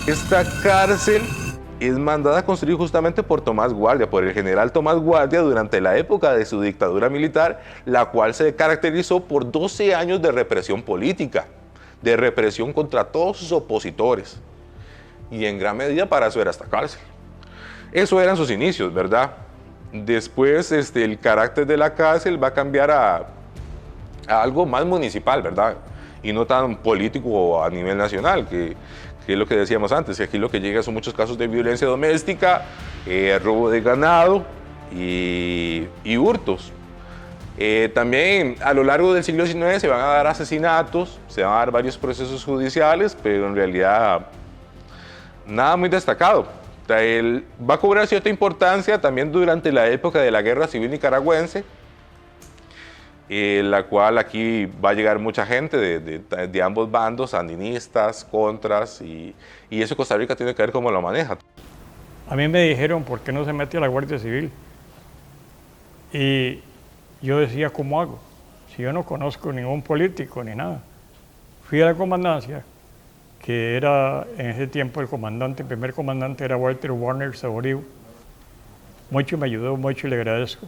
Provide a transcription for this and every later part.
Esta cárcel es mandada a construir justamente por Tomás Guardia, por el general Tomás Guardia, durante la época de su dictadura militar, la cual se caracterizó por 12 años de represión política, de represión contra todos sus opositores. Y en gran medida para eso era esta cárcel. Eso eran sus inicios, ¿verdad? Después el carácter de la cárcel va a cambiar a algo más municipal, ¿verdad? Y no tan político a nivel nacional, que es lo que decíamos antes, que aquí lo que llega son muchos casos de violencia doméstica, robo de ganado y hurtos. También a lo largo del siglo XIX se van a dar asesinatos, se van a dar varios procesos judiciales, pero en realidad nada muy destacado. Él va a cobrar cierta importancia también durante la época de la Guerra Civil Nicaragüense, la cual aquí va a llegar mucha gente de ambos bandos, sandinistas, contras, y eso Costa Rica tiene que ver cómo lo maneja. A mí me dijeron, ¿por qué no se mete a la Guardia Civil? Y yo decía, ¿cómo hago? Si yo no conozco ningún político ni nada. Fui a la comandancia, que era en ese tiempo el primer comandante era Walter Warner Saborío. Mucho me ayudó, mucho y le agradezco.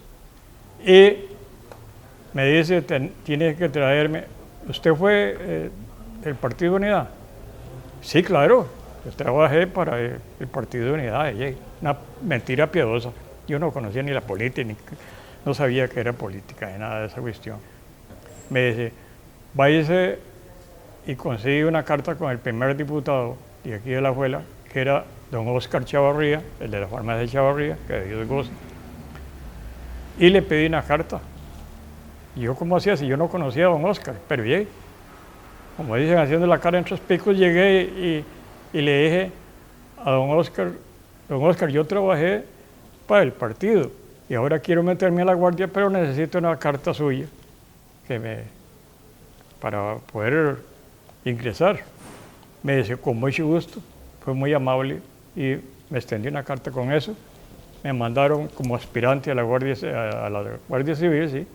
Y me dice, tienes que traerme. ¿Usted fue del Partido de Unidad? Sí, claro. Yo trabajé para el Partido de Unidad. Una mentira piadosa. Yo no conocía ni la política, no sabía que era política, ni nada de esa cuestión. Me dice, váyase y consigue una carta con el primer diputado de aquí de La Juela, que era don Oscar Chavarría, el de la farmacia de Chavarría, que de Dios goce. Y le pedí una carta. Y yo, ¿cómo hacía? Si yo no conocía a don Oscar, pero llegué. Como dicen, haciendo la cara en tres picos, llegué y le dije a don Oscar, yo trabajé para el partido y ahora quiero meterme a la Guardia, pero necesito una carta suya para poder ingresar. Me dice, con mucho gusto, fue muy amable y me extendió una carta con eso. Me mandaron como aspirante a la Guardia Civil, sí,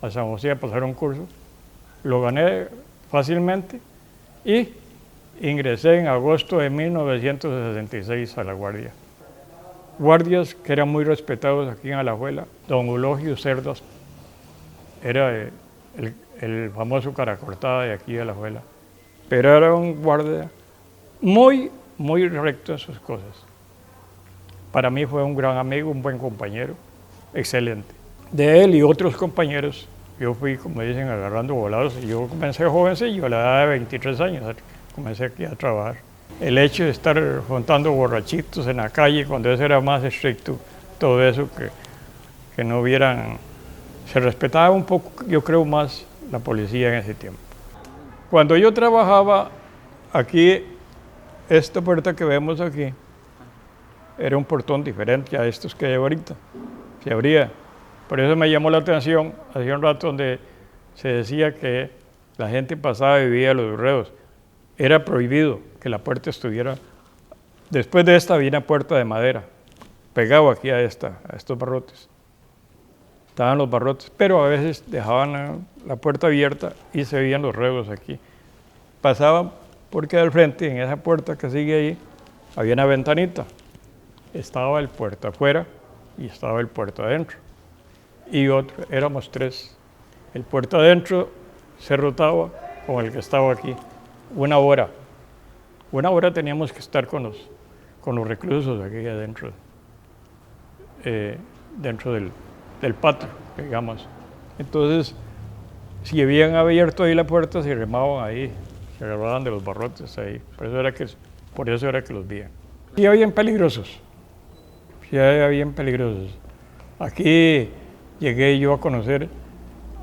a San José a pasar un curso. Lo gané fácilmente y ingresé en agosto de 1966 a la Guardia. Guardias que eran muy respetados aquí en Alajuela, don Eulogio Cerdas, era el famoso cara cortada de aquí de Alajuela, pero era un guardia muy, muy recto en sus cosas. Para mí fue un gran amigo, un buen compañero, excelente. De él y otros compañeros, yo fui, como dicen, agarrando volados. Yo comencé jovencillo, a la edad de 23 años, comencé aquí a trabajar. El hecho de estar juntando borrachitos en la calle, cuando eso era más estricto, todo eso que no hubieran... Se respetaba un poco, yo creo, más la policía en ese tiempo. Cuando yo trabajaba aquí, esta puerta que vemos aquí, era un portón diferente a estos que hay ahorita. Se abría. Por eso me llamó la atención, hacía un rato donde se decía que la gente pasaba y vivía los reos. Era prohibido que la puerta estuviera. Después de esta había una puerta de madera, pegado aquí a estos barrotes. Estaban los barrotes, pero a veces dejaban la puerta abierta y se veían los reos aquí. Pasaban porque al frente, en esa puerta que sigue ahí, había una ventanita. Estaba el puerto afuera y estaba el puerto adentro. Y otro, éramos tres. El puerto adentro se rotaba con el que estaba aquí. Una hora teníamos que estar con los reclusos aquí adentro, dentro del patio, digamos. Entonces, si habían abierto ahí la puerta, se remaban ahí, se agarraban de los barrotes ahí. Por eso era que los veían. Sí, habían peligrosos. Aquí llegué yo a conocer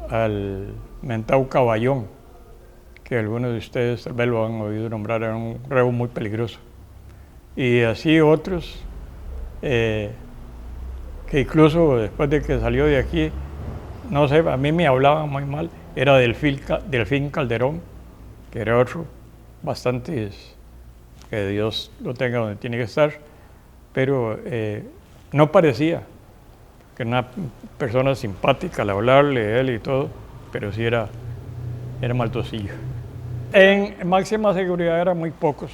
al mentado Caballón, que algunos de ustedes tal vez lo han oído nombrar, era un reo muy peligroso. Y así otros, que incluso después de que salió de aquí, no sé, a mí me hablaban muy mal, era Delfín Calderón, que era otro bastante, que Dios lo tenga donde tiene que estar, pero no parecía que era una persona simpática al hablarle a él y todo, pero sí era maldosillo. En máxima seguridad eran muy pocos,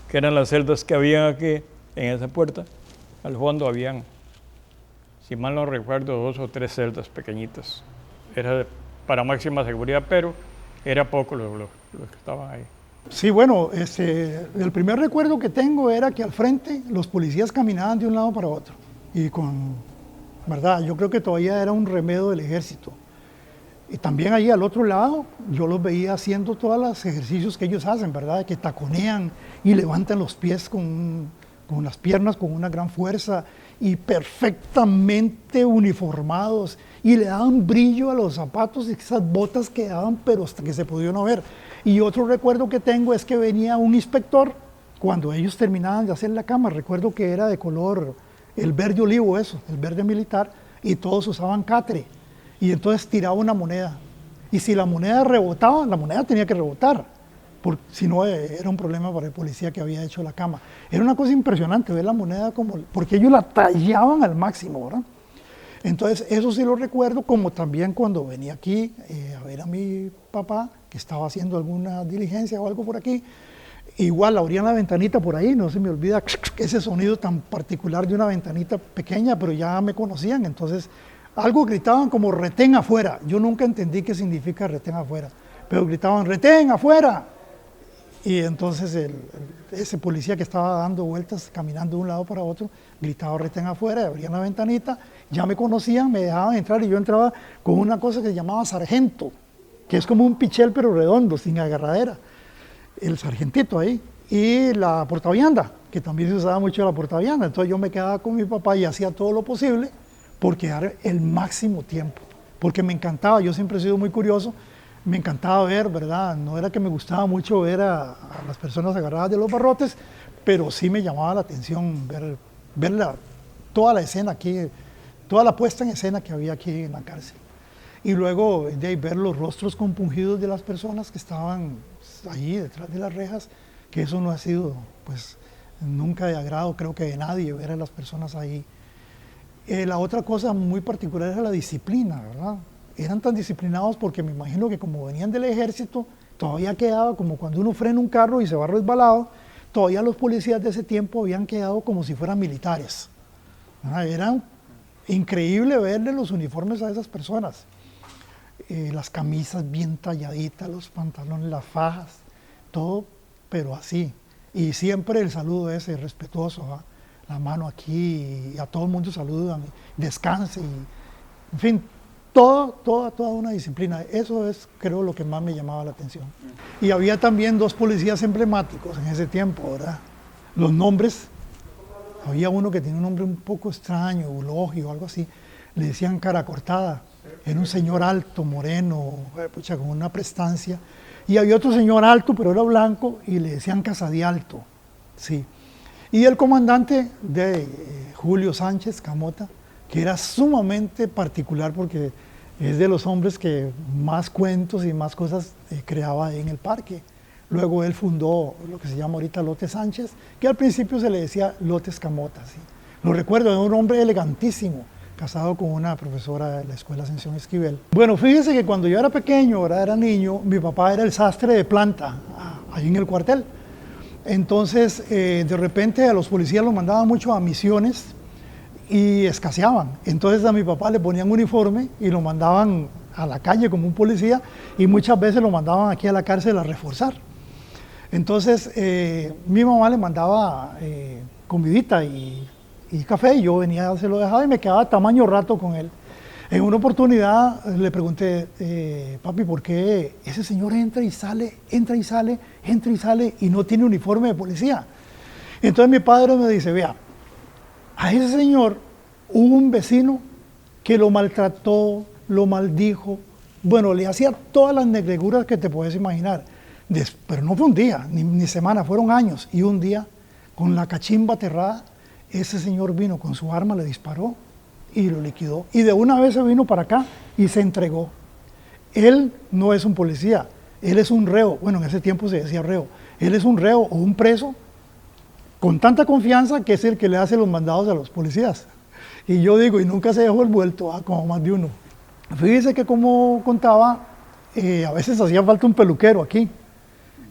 que eran las celdas que habían aquí en esa puerta. Al fondo habían, si mal no recuerdo, 2 o 3 celdas pequeñitas. Era para máxima seguridad, pero era poco los que estaban ahí. Sí, bueno, el primer recuerdo que tengo era que al frente los policías caminaban de un lado para otro. Y ¿verdad? Yo creo que todavía era un remedio del ejército. Y también ahí al otro lado, yo los veía haciendo todos los ejercicios que ellos hacen, ¿verdad? Que taconean y levantan los pies con las piernas con una gran fuerza y perfectamente uniformados y le daban brillo a los zapatos y esas botas quedaban, pero hasta que se podía no ver. Y otro recuerdo que tengo es que venía un inspector cuando ellos terminaban de hacer la cama. Recuerdo que era de color, el verde olivo eso, el verde militar, y todos usaban catre. Y entonces tiraba una moneda. Y si la moneda rebotaba, la moneda tenía que rebotar. Porque si no, era un problema para el policía que había hecho la cama. Era una cosa impresionante ver la moneda porque ellos la tallaban al máximo, ¿verdad? Entonces, eso sí lo recuerdo, como también cuando venía aquí a ver a mi papá, que estaba haciendo alguna diligencia o algo por aquí, igual abrían la ventanita por ahí, no se me olvida ese sonido tan particular de una ventanita pequeña, pero ya me conocían, entonces algo gritaban como retén afuera. Yo nunca entendí qué significa retén afuera, pero gritaban retén afuera. Y entonces ese policía que estaba dando vueltas, caminando de un lado para otro, gritaba retén afuera, abrían la ventanita, ya me conocían, me dejaban entrar y yo entraba con una cosa que se llamaba sargento, que es como un pichel pero redondo, sin agarradera, el sargentito ahí, y la portavianda, que también se usaba mucho la portavianda. Entonces yo me quedaba con mi papá y hacía todo lo posible por quedar el máximo tiempo, porque me encantaba, yo siempre he sido muy curioso, me encantaba ver, ¿verdad? No era que me gustaba mucho ver a las personas agarradas de los barrotes, pero sí me llamaba la atención ver toda la escena aquí, toda la puesta en escena que había aquí en la cárcel. Y luego de ahí ver los rostros compungidos de las personas que estaban allí detrás de las rejas, que eso no ha sido, pues, nunca de agrado, creo que de nadie, ver a las personas ahí. La otra cosa muy particular era la disciplina, ¿verdad? Eran tan disciplinados porque me imagino que como venían del ejército, todavía quedaba como cuando uno frena un carro y se va resbalado, todavía los policías de ese tiempo habían quedado como si fueran militares. Era increíble verle los uniformes a esas personas. Las camisas bien talladitas, los pantalones, las fajas, todo, pero así. Y siempre el saludo ese, respetuoso, ¿va? La mano aquí, y a todo el mundo saludan, descanse, y, en fin, toda una disciplina. Eso es, creo, lo que más me llamaba la atención. Y había también 2 policías emblemáticos en ese tiempo, ¿verdad? Los nombres, había uno que tenía un nombre un poco extraño, Eulogio o algo así, le decían cara cortada. Era un señor alto, moreno, pucha, con una prestancia. Y había otro señor alto, pero era blanco, y le decían Casa de Alto, sí. Y el comandante de Julio Sánchez Camota, que era sumamente particular porque es de los hombres que más cuentos y más cosas creaba en el parque. Luego él fundó lo que se llama ahorita Lotes Sánchez, que al principio se le decía Lotes Camota, ¿sí? Lo recuerdo, era un hombre elegantísimo, casado con una profesora de la Escuela Ascensión Esquivel. Bueno, fíjese que cuando yo era pequeño, era niño, mi papá era el sastre de planta, ahí en el cuartel. Entonces, de repente a los policías los mandaban mucho a misiones y escaseaban. Entonces a mi papá le ponían uniforme y lo mandaban a la calle como un policía y muchas veces lo mandaban aquí a la cárcel a reforzar. Entonces, mi mamá le mandaba comidita y café, y yo venía, se lo dejaba y me quedaba tamaño rato con él. En una oportunidad le pregunté, papi, ¿por qué ese señor entra y sale, entra y sale, entra y sale y no tiene uniforme de policía? Entonces mi padre me dice, vea, a ese señor hubo un vecino que lo maltrató, lo maldijo, bueno, le hacía todas las negreguras que te puedes imaginar. Pero no fue un día, ni semana, fueron años. Y un día, con la cachimba aterrada, ese señor vino con su arma, le disparó y lo liquidó. Y de una vez se vino para acá y se entregó. Él no es un policía, él es un reo. Bueno, en ese tiempo se decía reo. Él es un reo o un preso con tanta confianza que es el que le hace los mandados a los policías. Y yo digo, y nunca se dejó el vuelto, como más de uno. Fíjese que como contaba, a veces hacía falta un peluquero aquí.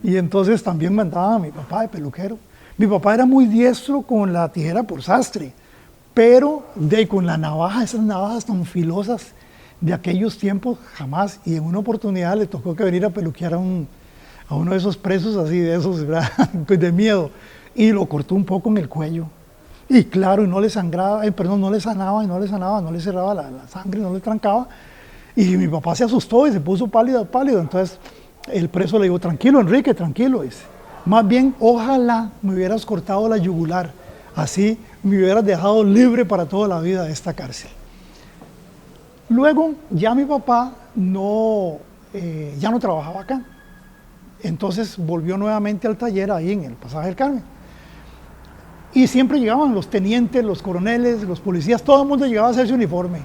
Y entonces también mandaba a mi papá de peluquero. Mi papá era muy diestro con la tijera por sastre, pero con la navaja, esas navajas tan filosas de aquellos tiempos, jamás. Y en una oportunidad le tocó que venir a peluquear a uno de esos presos así, de esos, ¿verdad? De miedo, y lo cortó un poco en el cuello. Y claro, y no le sangraba, no le sanaba, no le cerraba la sangre, no le trancaba. Y mi papá se asustó y se puso pálido. Entonces el preso le dijo, tranquilo Enrique, tranquilo, dice. Más bien, ojalá me hubieras cortado la yugular, así me hubieras dejado libre para toda la vida de esta cárcel. Luego ya mi papá ya no trabajaba acá. Entonces volvió nuevamente al taller ahí en el Pasaje del Carmen. Y siempre llegaban los tenientes, los coroneles, los policías, todo el mundo llegaba a hacer su uniforme.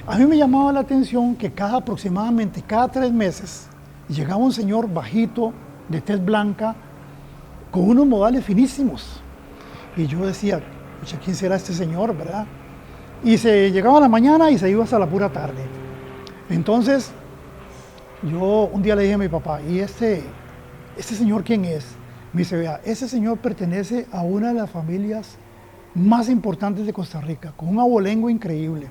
A mí me llamaba la atención que aproximadamente cada 3 meses llegaba un señor bajito, de tez blanca, con unos modales finísimos. Y yo decía, ¿quién será este señor, verdad? Y se llegaba a la mañana y se iba hasta la pura tarde. Entonces, yo un día le dije a mi papá, ¿y este señor quién es? Me dice, vea, ese señor pertenece a una de las familias más importantes de Costa Rica, con un abolengo increíble.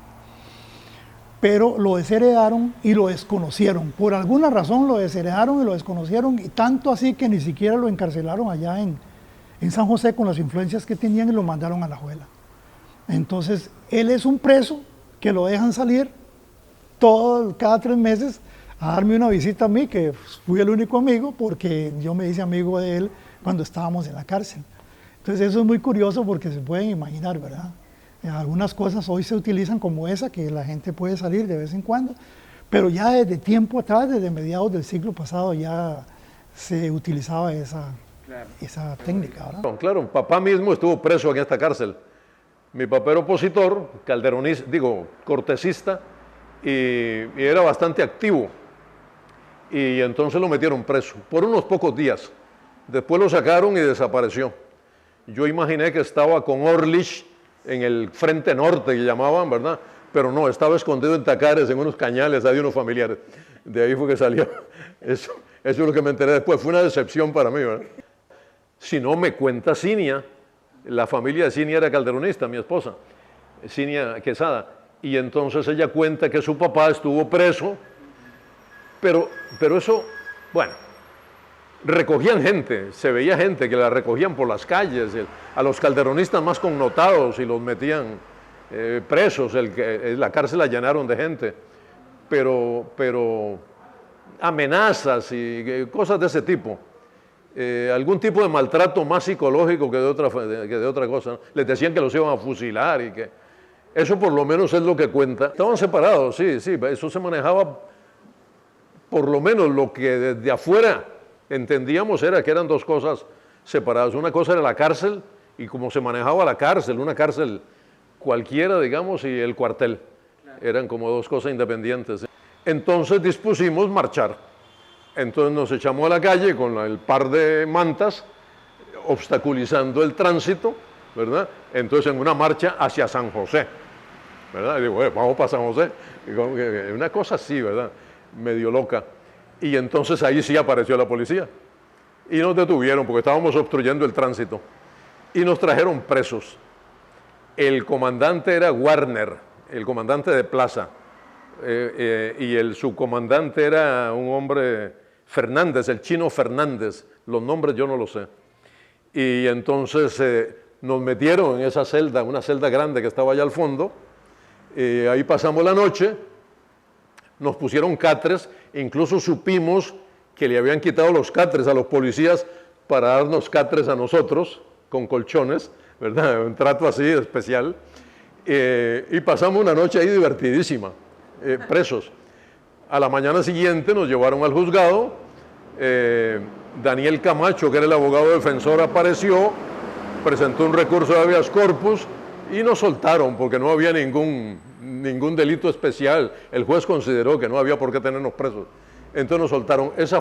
Pero lo desheredaron y lo desconocieron. Por alguna razón lo desheredaron y lo desconocieron, y tanto así que ni siquiera lo encarcelaron allá en San José con las influencias que tenían y lo mandaron a La Juela. Entonces, él es un preso que lo dejan salir cada 3 meses a darme una visita a mí, que fui el único amigo, porque yo me hice amigo de él cuando estábamos en la cárcel. Entonces eso es muy curioso porque se pueden imaginar, ¿verdad? Algunas cosas hoy se utilizan como esa, que la gente puede salir de vez en cuando, pero ya desde tiempo atrás, desde mediados del siglo pasado, ya se utilizaba esa técnica, ¿verdad? Claro, papá mismo estuvo preso en esta cárcel. Mi papá era opositor, cortesista, y era bastante activo. Y entonces lo metieron preso por unos pocos días. Después lo sacaron y desapareció. Yo imaginé que estaba con Orlich en el frente norte, que llamaban, ¿verdad? Pero no, estaba escondido en Tacares, en unos cañales, hay unos familiares. De ahí fue que salió. Eso es lo que me enteré después. Fue una decepción para mí, ¿verdad? Si no, me cuenta Cinia. La familia de Cinia era calderonista, mi esposa, Cinia Quesada. Y entonces ella cuenta que su papá estuvo preso, pero eso, bueno, recogían gente, se veía gente que la recogían por las calles, a los calderonistas más connotados y los metían presos, la cárcel la llenaron de gente, pero amenazas y cosas de ese tipo. Algún tipo de maltrato más psicológico que de otra cosa, ¿no? Les decían que los iban a fusilar y que... Eso por lo menos es lo que cuenta. Estaban separados, sí, eso se manejaba, por lo menos lo que desde afuera entendíamos era que eran 2 cosas separadas. Una cosa era la cárcel y cómo se manejaba la cárcel, una cárcel cualquiera, digamos, y el cuartel. Eran como 2 cosas independientes. Entonces dispusimos marchar. Entonces nos echamos a la calle con el par de mantas, obstaculizando el tránsito, ¿verdad? Entonces en una marcha hacia San José, ¿verdad? Y digo, vamos para San José. Una cosa así, ¿verdad? Medio loca. Y entonces ahí sí apareció la policía. Y nos detuvieron porque estábamos obstruyendo el tránsito. Y nos trajeron presos. El comandante era Warner, el comandante de plaza. Y el subcomandante era un hombre, Fernández, el chino Fernández. Los nombres yo no los sé. Y entonces nos metieron en esa celda, una celda grande que estaba allá al fondo. Ahí pasamos la noche, nos pusieron catres, incluso supimos que le habían quitado los catres a los policías para darnos catres a nosotros, con colchones, ¿verdad? Un trato así especial. Y pasamos una noche ahí divertidísima, presos. A la mañana siguiente nos llevaron al juzgado. Daniel Camacho, que era el abogado defensor, apareció, presentó un recurso de habeas corpus y nos soltaron porque no había ningún delito especial. El juez consideró que no había por qué tenernos presos. Entonces nos soltaron. Ese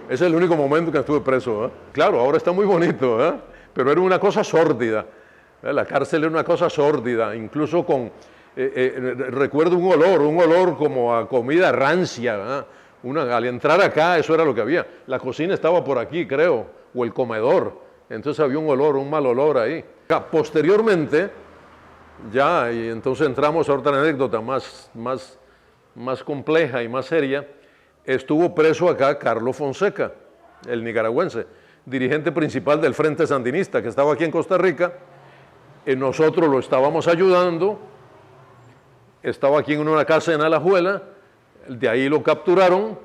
es el único momento que estuve preso, ¿eh? Claro, ahora está muy bonito, ¿eh? Pero era una cosa sórdida. La cárcel era una cosa sórdida, incluso con... recuerdo un olor como a comida rancia, ¿verdad? Al entrar acá, eso era lo que había. La cocina estaba por aquí, creo, o el comedor. Entonces había un olor, un mal olor ahí. Posteriormente, ya, y entonces entramos a otra anécdota más compleja y más seria, estuvo preso acá Carlos Fonseca, el nicaragüense, dirigente principal del Frente Sandinista, que estaba aquí en Costa Rica. Nosotros lo estábamos ayudando, estaba aquí en una casa en Alajuela, de ahí lo capturaron,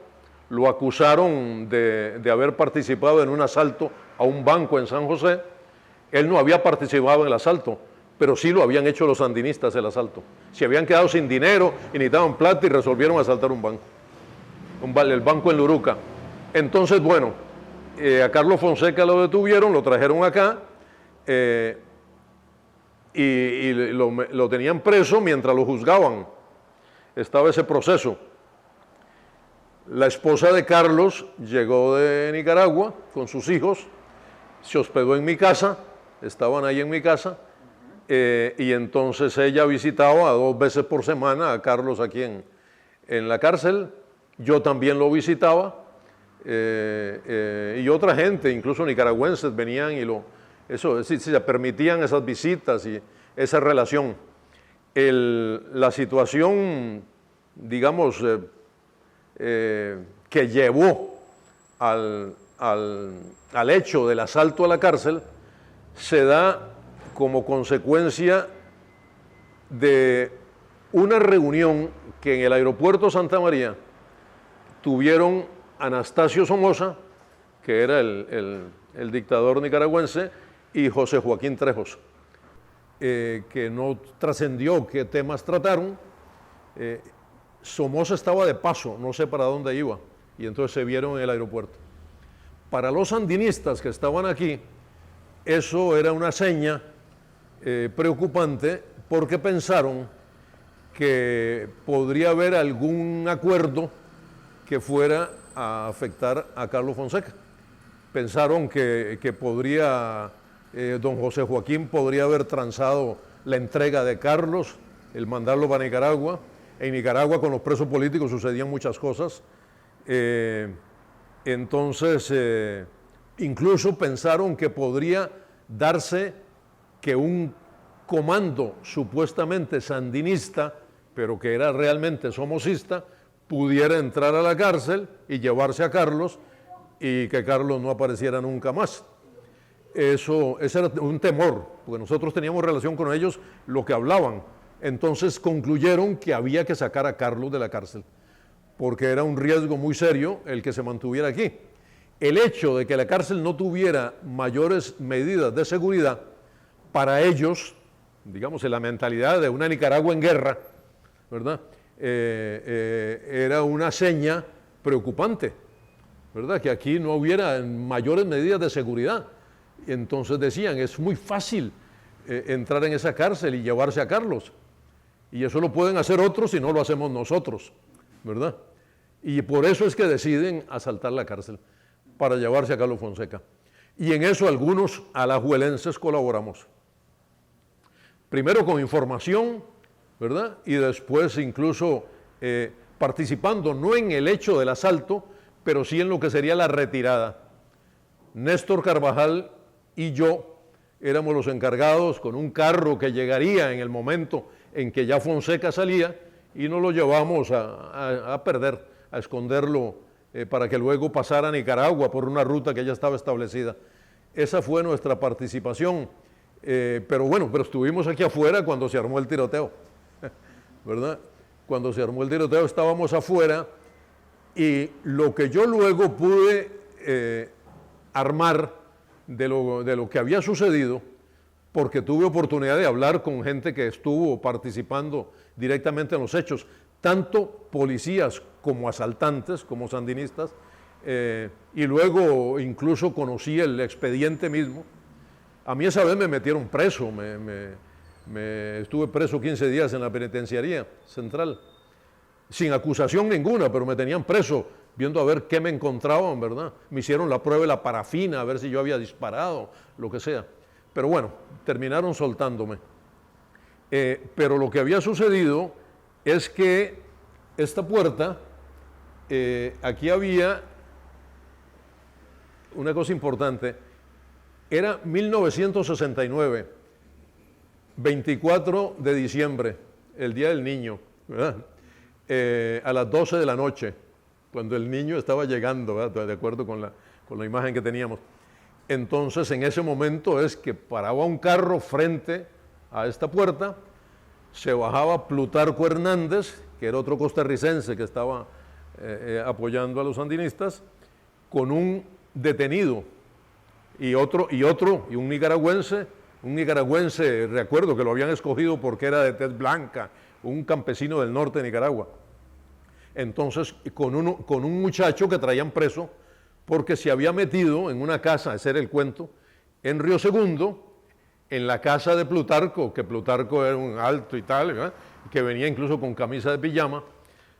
lo acusaron de haber participado en un asalto a un banco en San José. Él no había participado en el asalto, pero sí lo habían hecho los sandinistas el asalto. Se habían quedado sin dinero y necesitaban plata y resolvieron asaltar un banco, el banco en Luruca. Entonces, bueno, a Carlos Fonseca lo detuvieron, lo trajeron acá y lo tenían preso mientras lo juzgaban. Estaba ese proceso. La esposa de Carlos llegó de Nicaragua con sus hijos, se hospedó en mi casa, estaban ahí en mi casa, y entonces ella visitaba 2 veces por semana a Carlos aquí en la cárcel. Yo también lo visitaba, y otra gente, incluso nicaragüenses, venían y se permitían esas visitas y esa relación. La situación, digamos, que llevó al hecho del asalto a la cárcel se da como consecuencia de una reunión que en el aeropuerto Santa María tuvieron Anastasio Somoza, que era el dictador nicaragüense, y José Joaquín Trejos, que no trascendió qué temas trataron. Somoza estaba de paso, no sé para dónde iba, y entonces se vieron en el aeropuerto. Para los sandinistas que estaban aquí, eso era una seña preocupante, porque pensaron que podría haber algún acuerdo que fuera a afectar a Carlos Fonseca. Pensaron que podría, don José Joaquín podría haber transado la entrega de Carlos, el mandarlo para Nicaragua. En Nicaragua con los presos políticos sucedían muchas cosas. Entonces, incluso pensaron que podría darse que un comando supuestamente sandinista, pero que era realmente somocista, pudiera entrar a la cárcel y llevarse a Carlos y que Carlos no apareciera nunca más. Ese era un temor, porque nosotros teníamos relación con ellos, lo que hablaban. Entonces concluyeron que había que sacar a Carlos de la cárcel, porque era un riesgo muy serio el que se mantuviera aquí. El hecho de que la cárcel no tuviera mayores medidas de seguridad, para ellos, digamos, en la mentalidad de una Nicaragua en guerra, ¿verdad? Era una seña preocupante, ¿verdad? Que aquí no hubiera mayores medidas de seguridad. Y entonces decían, es muy fácil entrar en esa cárcel y llevarse a Carlos. Y eso lo pueden hacer otros si no lo hacemos nosotros, ¿verdad? Y por eso es que deciden asaltar la cárcel, para llevarse a Carlos Fonseca. Y en eso algunos alajuelenses colaboramos. Primero con información, ¿verdad? Y después incluso participando, no en el hecho del asalto, pero sí en lo que sería la retirada. Néstor Carvajal y yo éramos los encargados con un carro que llegaría en el momento en que ya Fonseca salía, y nos lo llevamos a perder, a esconderlo, para que luego pasara a Nicaragua por una ruta que ya estaba establecida. Esa fue nuestra participación, pero bueno, pero estuvimos aquí afuera cuando se armó el tiroteo, ¿verdad? Cuando se armó el tiroteo estábamos afuera, y lo que yo luego pude armar de lo que había sucedido, porque tuve oportunidad de hablar con gente que estuvo participando directamente en los hechos, tanto policías como asaltantes, como sandinistas, y luego incluso conocí el expediente mismo. A mí esa vez me metieron preso, estuve preso 15 días en la penitenciaría central, sin acusación ninguna, pero me tenían preso, viendo a ver qué me encontraban, ¿verdad? Me hicieron la prueba de la parafina, a ver si yo había disparado, lo que sea. Pero bueno, terminaron soltándome. Pero lo que había sucedido es que esta puerta, aquí había una cosa importante, Era 1969, 24 de diciembre, el Día del Niño, ¿verdad? A las 12 de la noche, cuando el niño estaba llegando, ¿verdad? De acuerdo con la imagen que teníamos. Entonces, en ese momento es que paraba un carro frente a esta puerta, se bajaba Plutarco Hernández, que era otro costarricense que estaba apoyando a los sandinistas, con un detenido y un nicaragüense, recuerdo que lo habían escogido porque era de tez blanca, un campesino del norte de Nicaragua. Entonces, con un muchacho que traían preso, porque se había metido en una casa, ese era el cuento, en Río Segundo, en la casa de Plutarco, que Plutarco era un alto y tal, ¿verdad? Que venía incluso con camisa de pijama,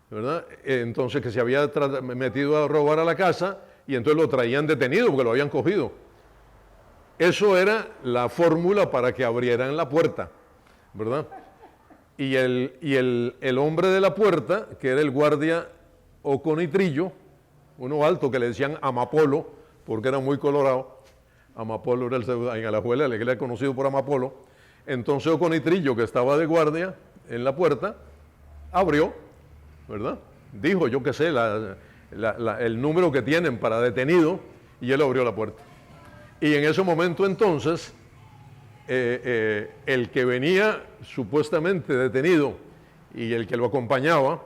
¿verdad? Entonces que se había metido a robar a la casa y entonces lo traían detenido porque lo habían cogido. Eso era la fórmula para que abrieran la puerta, ¿verdad? Y el hombre de la puerta, que era el guardia Oconitrillo, uno alto que le decían Amapolo, porque era muy colorado. Amapolo era en Alajuela, le era conocido por Amapolo. Entonces Oconitrillo, que estaba de guardia en la puerta, abrió, ¿verdad? Dijo, yo qué sé, el número que tienen para detenido, y él abrió la puerta. Y en ese momento entonces, el que venía supuestamente detenido y el que lo acompañaba,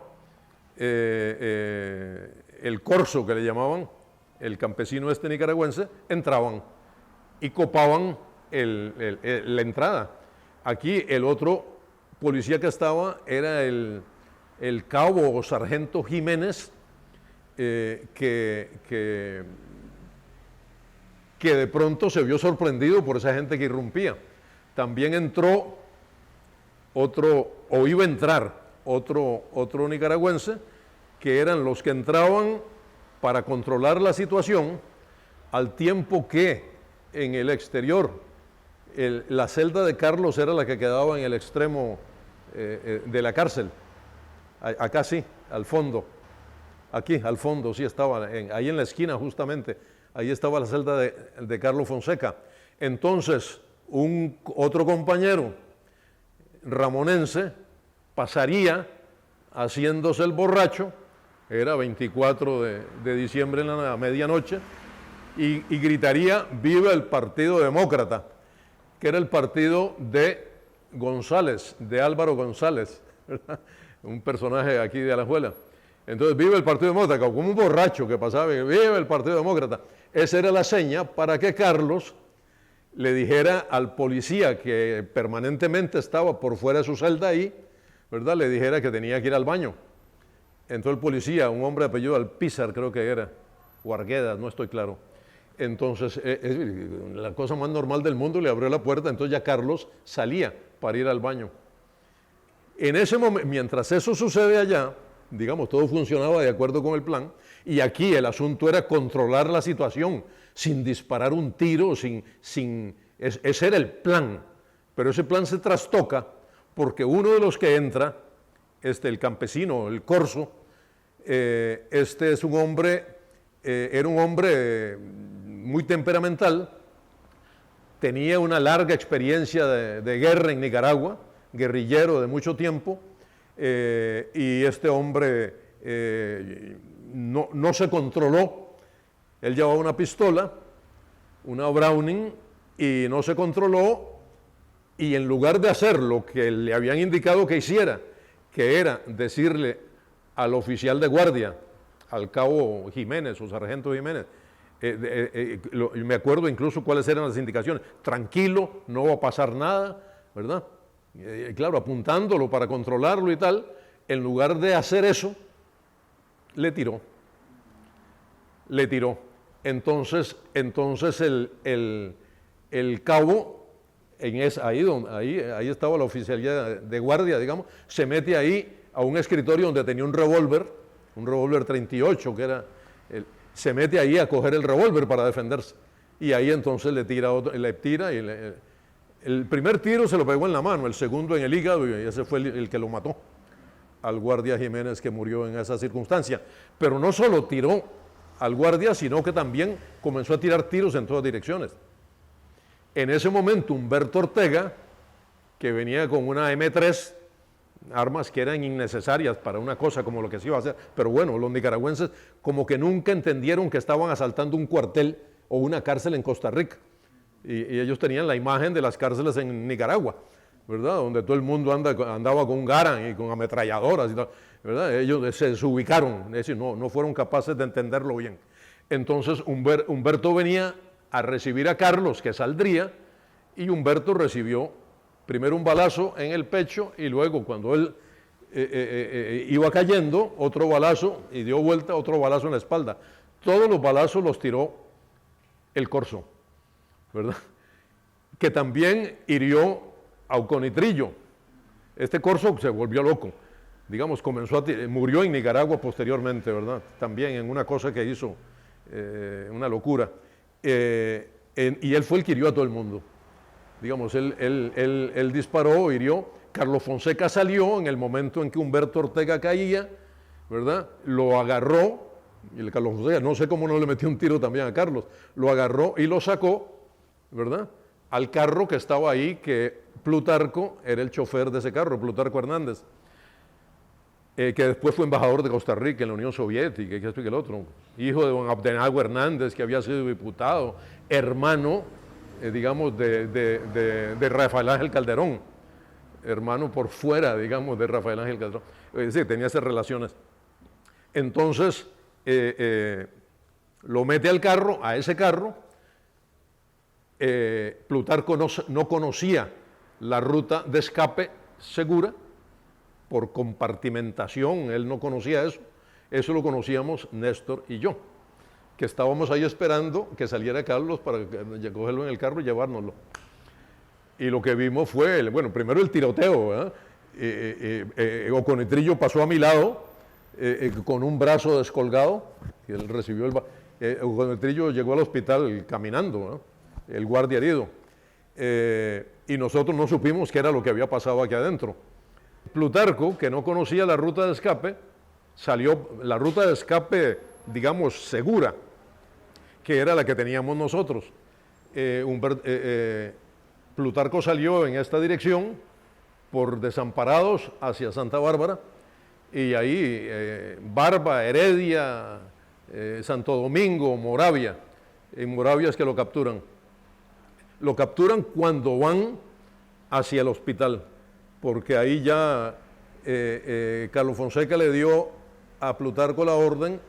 el corso que le llamaban, el campesino nicaragüense, entraban y copaban la entrada. Aquí el otro policía que estaba era el cabo o sargento Jiménez, que de pronto se vio sorprendido por esa gente que irrumpía. También entró iba a entrar otro nicaragüense, que eran los que entraban para controlar la situación, al tiempo que en el exterior la celda de Carlos era la que quedaba en el extremo de la cárcel. Acá sí, al fondo. Aquí, al fondo, sí estaba, ahí en la esquina justamente, ahí estaba la celda de Carlos Fonseca. Entonces, otro compañero ramonense pasaría haciéndose el borracho, era 24 de diciembre en la medianoche, y gritaría, ¡viva el Partido Demócrata!, que era el partido de González, de Álvaro González, ¿verdad? Un personaje aquí de Alajuela. Entonces, viva el Partido Demócrata, como un borracho que pasaba, viva el Partido Demócrata. Esa era la seña para que Carlos le dijera al policía que permanentemente estaba por fuera de su celda ahí, ¿verdad? Le dijera que tenía que ir al baño. Entonces el policía, un hombre de apellido Alpizar creo que era, o Arguedas, no estoy claro. Entonces, la cosa más normal del mundo, le abrió la puerta, entonces ya Carlos salía para ir al baño. En ese momento, mientras eso sucede allá, digamos, todo funcionaba de acuerdo con el plan, y aquí el asunto era controlar la situación, sin disparar un tiro, ese era el plan, pero ese plan se trastoca porque uno de los que entra, el campesino, el corso, es un hombre, era un hombre muy temperamental, tenía una larga experiencia de guerra en Nicaragua, guerrillero de mucho tiempo, y este hombre no se controló. Él llevaba una pistola, una Browning, y no se controló, y en lugar de hacer lo que le habían indicado que hiciera, que era decirle al oficial de guardia, al cabo Jiménez o sargento Jiménez, me acuerdo incluso cuáles eran las indicaciones, tranquilo, no va a pasar nada, ¿verdad? Claro, apuntándolo para controlarlo y tal, en lugar de hacer eso, le tiró. Entonces el cabo, ahí estaba la oficialía de guardia, digamos, se mete ahí a un escritorio donde tenía un revólver 38, que era, se mete ahí a coger el revólver para defenderse. Y ahí entonces le tira y el primer tiro se lo pegó en la mano, el segundo en el hígado, y ese fue el que lo mató al guardia Jiménez, que murió en esa circunstancia. Pero no solo tiró al guardia, sino que también comenzó a tirar tiros en todas direcciones. En ese momento, Humberto Ortega, que venía con una M3, armas que eran innecesarias para una cosa como lo que se iba a hacer, pero bueno, los nicaragüenses como que nunca entendieron que estaban asaltando un cuartel o una cárcel en Costa Rica, y ellos tenían la imagen de las cárceles en Nicaragua, ¿verdad? Donde todo el mundo andaba con un Garand y con ametralladoras y tal, ¿verdad? Ellos se desubicaron, es decir, no fueron capaces de entenderlo bien. Entonces Humberto venía a recibir a Carlos, que saldría, y Humberto recibió primero un balazo en el pecho y luego cuando él iba cayendo, otro balazo y dio vuelta, otro balazo en la espalda. Todos los balazos los tiró el Corso, ¿verdad? Que también hirió a Uconitrillo. Este Corso se volvió loco, digamos, murió en Nicaragua posteriormente, ¿verdad? También en una cosa que hizo, una locura. Y él fue el que hirió a todo el mundo. Digamos, él disparó, hirió. Carlos Fonseca salió en el momento en que Humberto Ortega caía, ¿verdad? Lo agarró, y el Carlos Fonseca, no sé cómo no le metió un tiro también a Carlos, lo agarró y lo sacó, ¿verdad? Al carro que estaba ahí, que Plutarco era el chofer de ese carro, Plutarco Hernández, que después fue embajador de Costa Rica en la Unión Soviética, y que esto y que el otro, hijo de don Abdenago Hernández, que había sido diputado, hermano, digamos, de Rafael Ángel Calderón, hermano por fuera, digamos, de Rafael Ángel Calderón, es decir, tenía esas relaciones. Entonces, lo mete al carro, a ese carro. Plutarco no conocía la ruta de escape segura por compartimentación, él no conocía eso lo conocíamos Néstor y yo, que estábamos ahí esperando que saliera Carlos para cogerlo en el carro y llevárnoslo. Y lo que vimos fue, bueno, primero el tiroteo, ¿verdad? Oconitrillo pasó a mi lado con un brazo descolgado, y él recibió Oconitrillo llegó al hospital caminando, ¿verdad? El guardia herido, y nosotros no supimos qué era lo que había pasado aquí adentro. Plutarco, que no conocía la ruta de escape, salió la ruta de escape, digamos, segura, que era la que teníamos nosotros. Plutarco salió en esta dirección por Desamparados hacia Santa Bárbara, y ahí Barba, Heredia, Santo Domingo, Moravia. En Moravia es que lo capturan. Lo capturan cuando van hacia el hospital, porque ahí ya Carlos Fonseca le dio a Plutarco la orden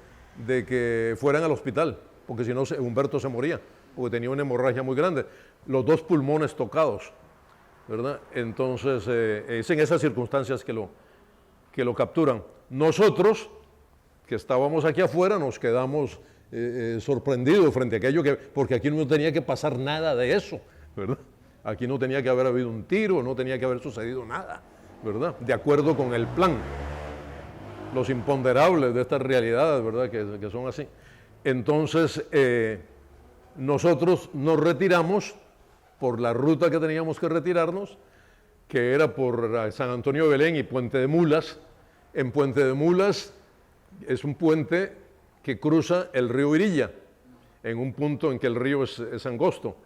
de que fueran al hospital, porque si no Humberto se moría, porque tenía una hemorragia muy grande, los dos pulmones tocados, ¿verdad? Entonces es en esas circunstancias que lo capturan. Nosotros, que estábamos aquí afuera, nos quedamos sorprendidos frente a aquello, porque aquí no tenía que pasar nada de eso, ¿verdad? Aquí no tenía que haber habido un tiro, no tenía que haber sucedido nada, ¿verdad? De acuerdo con el plan. Los imponderables de estas realidades, ¿verdad? Que son así. Entonces, nosotros nos retiramos por la ruta que teníamos que retirarnos, que era por San Antonio de Belén y Puente de Mulas. En Puente de Mulas es un puente que cruza el río Virilla, en un punto en que el río es angosto.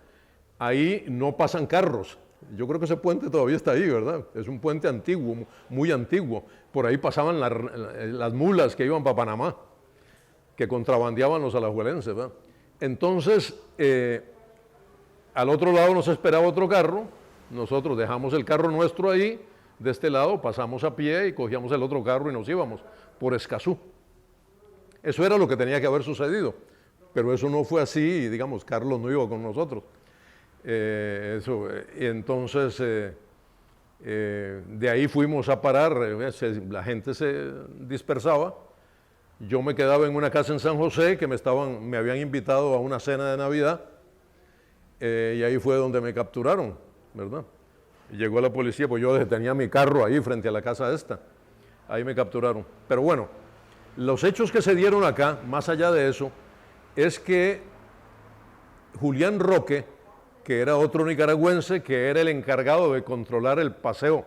Ahí no pasan carros. Yo creo que ese puente todavía está ahí, ¿verdad? Es un puente antiguo, muy antiguo. Por ahí pasaban las mulas que iban para Panamá, que contrabandeaban los alajuelenses, ¿verdad? Entonces, al otro lado nos esperaba otro carro. Nosotros dejamos el carro nuestro ahí, de este lado, pasamos a pie y cogíamos el otro carro y nos íbamos por Escazú. Eso era lo que tenía que haber sucedido, pero eso no fue así, digamos, Carlos no iba con nosotros. Y entonces, de ahí fuimos a parar, la gente se dispersaba, yo me quedaba en una casa en San José, que me habían invitado a una cena de Navidad, y ahí fue donde me capturaron, ¿verdad? Llegó la policía, pues yo tenía mi carro ahí frente a la casa esta, ahí me capturaron. Pero bueno, los hechos que se dieron acá, más allá de eso, es que Julián Roque, que era otro nicaragüense, que era el encargado de controlar el paseo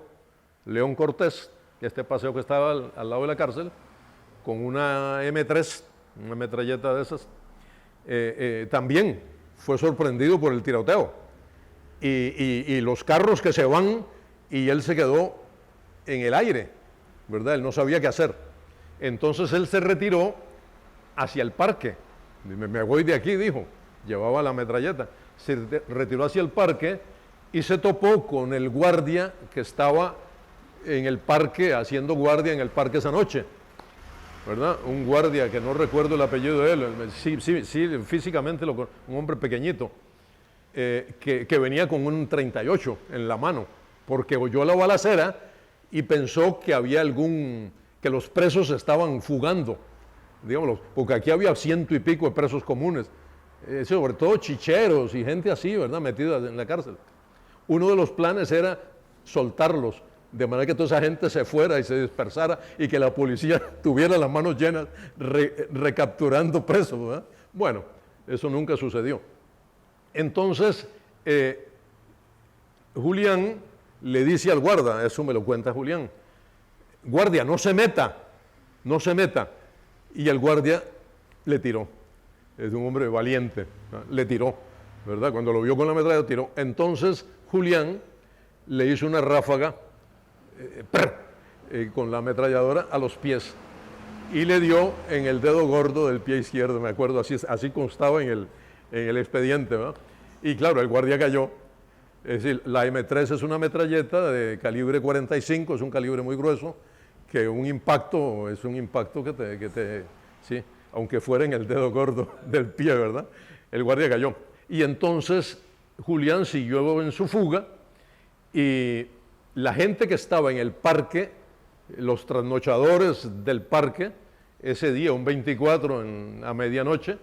León Cortés, este paseo que estaba al lado de la cárcel, con una M3, una metralleta de esas, también fue sorprendido por el tiroteo. y los carros que se van, y él se quedó en el aire, ¿verdad? Él no sabía qué hacer. Entonces él se retiró hacia el parque. Me voy de aquí, dijo. Llevaba la metralleta. Se retiró hacia el parque y se topó con el guardia que estaba en el parque, haciendo guardia en el parque esa noche, ¿verdad? Un guardia que no recuerdo el apellido de él, sí, físicamente un hombre pequeñito, que venía con un 38 en la mano, porque oyó la balacera y pensó que había que los presos estaban fugando, digámoslo, porque aquí había 100 y pico de presos comunes, sobre todo chicheros y gente así, ¿verdad?, metida en la cárcel. Uno de los planes era soltarlos, de manera que toda esa gente se fuera y se dispersara y que la policía tuviera las manos llenas recapturando presos, ¿verdad? Bueno, eso nunca sucedió. Entonces, Julián le dice al guarda, eso me lo cuenta Julián, guardia, no se meta, no se meta. Y el guardia le tiró. Es un hombre valiente, ¿no? Le tiró, ¿verdad? Cuando lo vio con la metralla, tiró. Entonces, Julián le hizo una ráfaga con la ametralladora a los pies y le dio en el dedo gordo del pie izquierdo, me acuerdo, así constaba en el expediente, ¿verdad? Y claro, el guardia cayó. Es decir, la M3 es una metralleta de calibre 45, es un calibre muy grueso, que un impacto es un impacto sí, aunque fuera en el dedo gordo del pie, ¿verdad? El guardia cayó. Y entonces Julián siguió en su fuga y la gente que estaba en el parque, los trasnochadores del parque, ese día, un 24 a medianoche,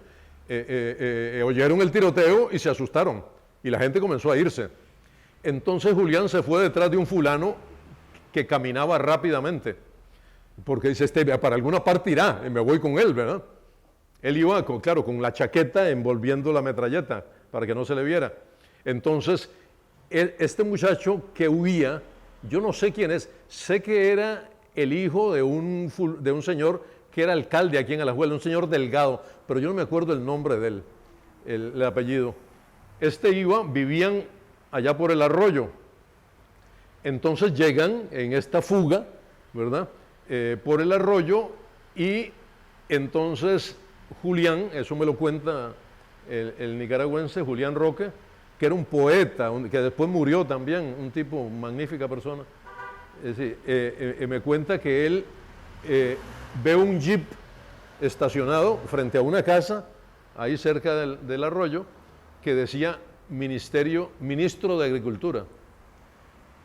oyeron el tiroteo y se asustaron. Y la gente comenzó a irse. Entonces Julián se fue detrás de un fulano que caminaba rápidamente, porque dice, para alguna parte irá, y me voy con él, ¿verdad? Él iba, claro, con la chaqueta envolviendo la metralleta, para que no se le viera. Entonces, este muchacho que huía, yo no sé quién es, sé que era el hijo de un señor que era alcalde aquí en Alajuela, un señor Delgado, pero yo no me acuerdo el nombre de él, el apellido. Vivían allá por el arroyo. Entonces llegan en esta fuga, ¿verdad?, por el arroyo, y entonces Julián, eso me lo cuenta el nicaragüense Julián Roque, que era un poeta, que después murió también, un tipo, magnífica persona. Es decir, me cuenta que él ve un jeep estacionado frente a una casa, ahí cerca del arroyo, que decía Ministro de Agricultura.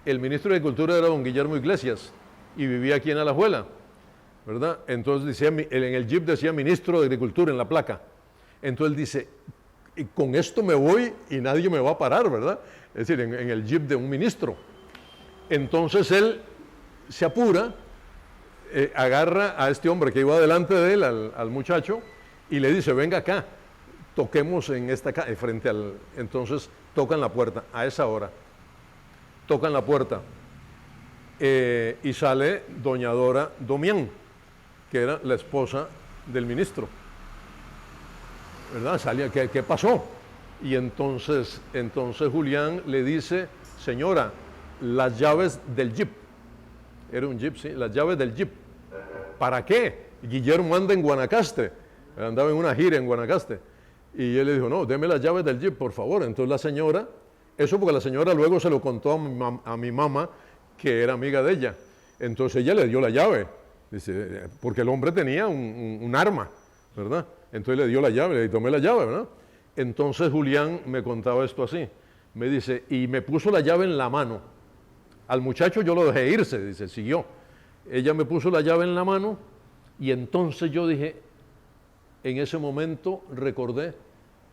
El ministro de Agricultura era don Guillermo Iglesias y vivía aquí en Alajuela, ¿verdad? Entonces decía, en el jeep decía Ministro de Agricultura en la placa. Entonces él dice, con esto me voy y nadie me va a parar, ¿verdad? Es decir, en el jeep de un ministro. Entonces él se apura, agarra a este hombre que iba delante de él, al muchacho, y le dice, venga acá, toquemos en esta calle, frente al... Entonces tocan la puerta, a esa hora, tocan la puerta, y sale doña Dora Domián, que era la esposa del ministro, ¿verdad? Salía, ¿qué pasó? Y entonces Julián le dice, señora, las llaves del jeep, era un jeep, sí, las llaves del jeep, ¿para qué? Guillermo anda en Guanacaste, andaba en una gira en Guanacaste, y él le dijo, no, deme las llaves del jeep, por favor. Entonces la señora, eso porque la señora luego se lo contó a mi mamá, que era amiga de ella, entonces ella le dio la llave, dice, porque el hombre tenía un arma, ¿verdad? Entonces le dio la llave, le tomé la llave, ¿verdad? Entonces Julián me contaba esto así, me dice, y me puso la llave en la mano. Al muchacho yo lo dejé irse, dice, siguió. Ella me puso la llave en la mano y entonces yo dije, en ese momento recordé,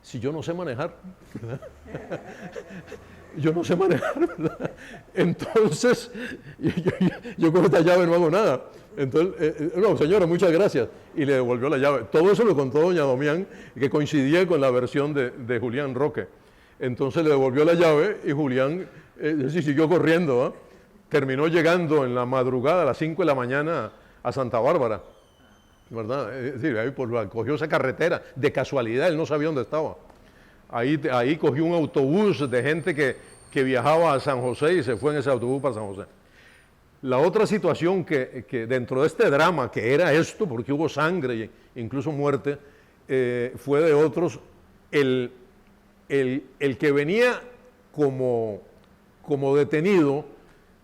si yo no sé manejar, ¿verdad? Yo no sé manejar, ¿verdad? Entonces, yo con esta llave no hago nada. Entonces, no, señora, muchas gracias. Y le devolvió la llave. Todo eso lo contó doña Domián, que coincidía con la versión de Julián Roque. Entonces le devolvió la llave y Julián siguió corriendo, ¿eh? Terminó llegando en la madrugada a las 5 de la mañana a Santa Bárbara, ¿verdad? Es decir, ahí cogió esa carretera, de casualidad, él no sabía dónde estaba. Ahí cogió un autobús de gente que viajaba a San José y se fue en ese autobús para San José. La otra situación que dentro de este drama, que era esto, porque hubo sangre e incluso muerte, fue de otros, el que venía como detenido,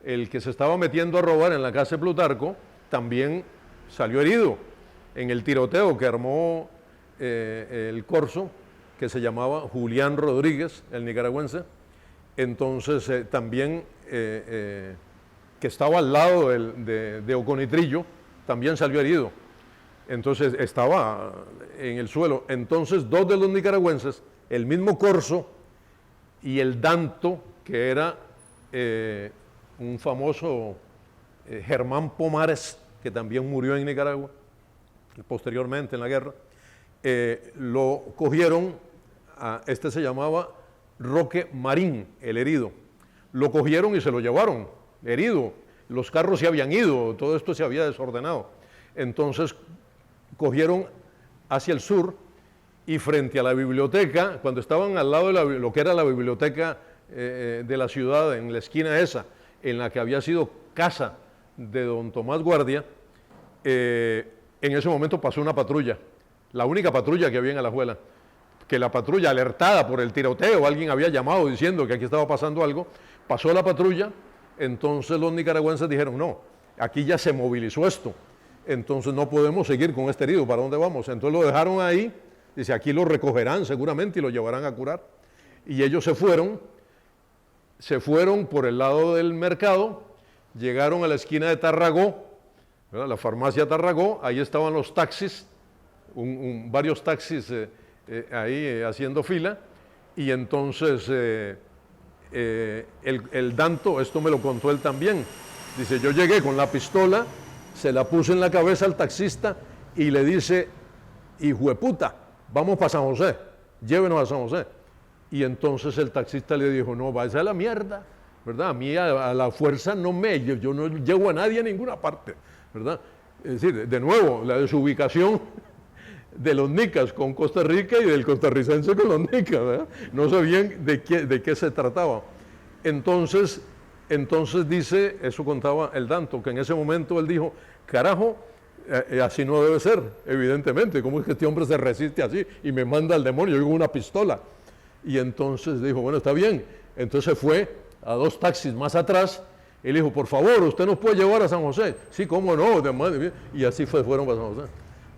el que se estaba metiendo a robar en la casa de Plutarco, también salió herido en el tiroteo que armó el corso, que se llamaba Julián Rodríguez, el nicaragüense. Entonces también, que estaba al lado de Oconitrillo, también salió herido. Entonces estaba en el suelo. Entonces 2 de los nicaragüenses, el mismo corso y el Danto, que era un famoso Germán Pomares, que también murió en Nicaragua posteriormente en la guerra, lo cogieron, este se llamaba Roque Marín, el herido. Lo cogieron y se lo llevaron, herido. Los carros se habían ido, todo esto se había desordenado. Entonces cogieron hacia el sur y frente a la biblioteca, cuando estaban al lado de lo que era la biblioteca de la ciudad, en la esquina esa, en la que había sido casa de don Tomás Guardia, en ese momento pasó una patrulla, la única patrulla que había en Alajuela, que la patrulla, alertada por el tiroteo, alguien había llamado diciendo que aquí estaba pasando algo, pasó la patrulla. Entonces los nicaragüenses dijeron, no, aquí ya se movilizó esto, entonces no podemos seguir con este herido, ¿para dónde vamos? Entonces lo dejaron ahí, dice, aquí lo recogerán seguramente y lo llevarán a curar. Y ellos se fueron por el lado del mercado, llegaron a la esquina de Tarragó, ¿verdad? La farmacia Tarragó, ahí estaban los taxis, varios taxis ahí haciendo fila, y entonces el Danto, esto me lo contó él también, dice, yo llegué con la pistola, se la puse en la cabeza al taxista y le dice, hijo de puta, vamos para San José, llévenos a San José. Y entonces el taxista le dijo, no, vaya a la mierda, ¿verdad? A mí a la fuerza yo no llevo a nadie a ninguna parte, ¿verdad? Es decir, de nuevo, la desubicación de los nicas con Costa Rica y del costarricense con los nicas, ¿verdad? No sabían de qué se trataba. Entonces dice, eso contaba el Danto, que en ese momento él dijo, carajo, así no debe ser, evidentemente, ¿cómo es que este hombre se resiste así y me manda al demonio, yo con una pistola? Y entonces dijo, bueno, está bien. Entonces fue a 2 taxis más atrás, y le dijo, por favor, ¿usted nos puede llevar a San José? Sí, cómo no, y así fueron para San José,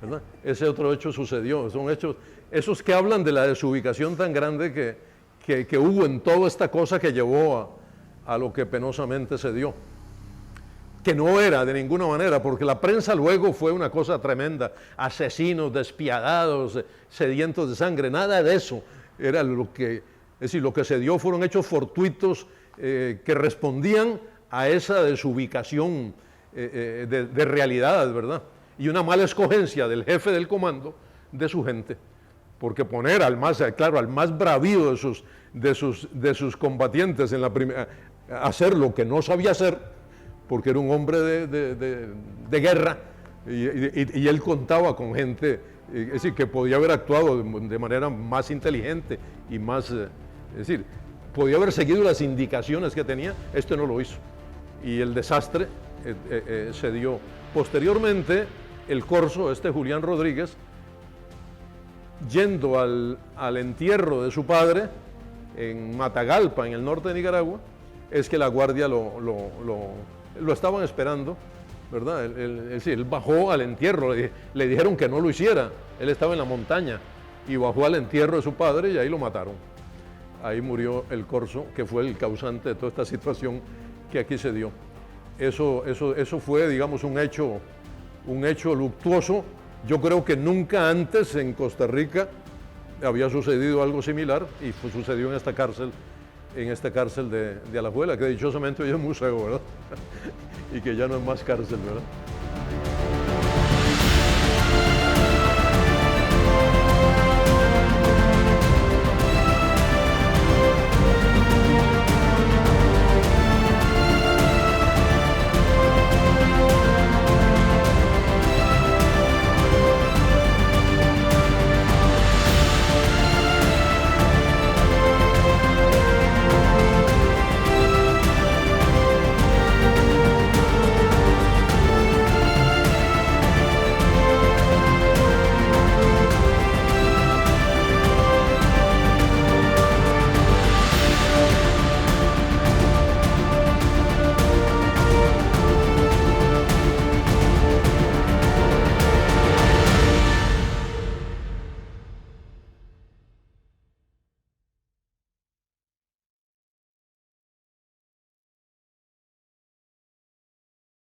¿verdad? Ese otro hecho sucedió, son hechos, esos que hablan de la desubicación tan grande que hubo en toda esta cosa que llevó a lo que penosamente se dio. Que no era de ninguna manera, porque la prensa luego fue una cosa tremenda, asesinos, despiadados, sedientos de sangre, nada de eso. Era lo que, es decir, lo que se dio fueron hechos fortuitos que respondían a esa desubicación de realidad, ¿verdad? Y una mala escogencia del jefe del comando de su gente, porque poner al más bravío de sus combatientes en la primera, hacer lo que no sabía hacer, porque era un hombre de guerra, y él contaba con gente, es decir, que podía haber actuado de manera más inteligente y más, es decir, podía haber seguido las indicaciones que tenía, este no lo hizo. Y el desastre se dio. Posteriormente, el corso, Julián Rodríguez, yendo al entierro de su padre en Matagalpa, en el norte de Nicaragua, es que la guardia lo estaban esperando, ¿verdad? Él bajó al entierro, le dijeron que no lo hiciera, él estaba en la montaña y bajó al entierro de su padre y ahí lo mataron. Ahí murió el corso, que fue el causante de toda esta situación que aquí se dio. Eso fue, digamos, un hecho luctuoso. Yo creo que nunca antes en Costa Rica había sucedido algo similar y sucedió en esta cárcel de Alajuela, que dichosamente hoy es museo, ¿verdad? Y que ya no es más cárcel, ¿verdad?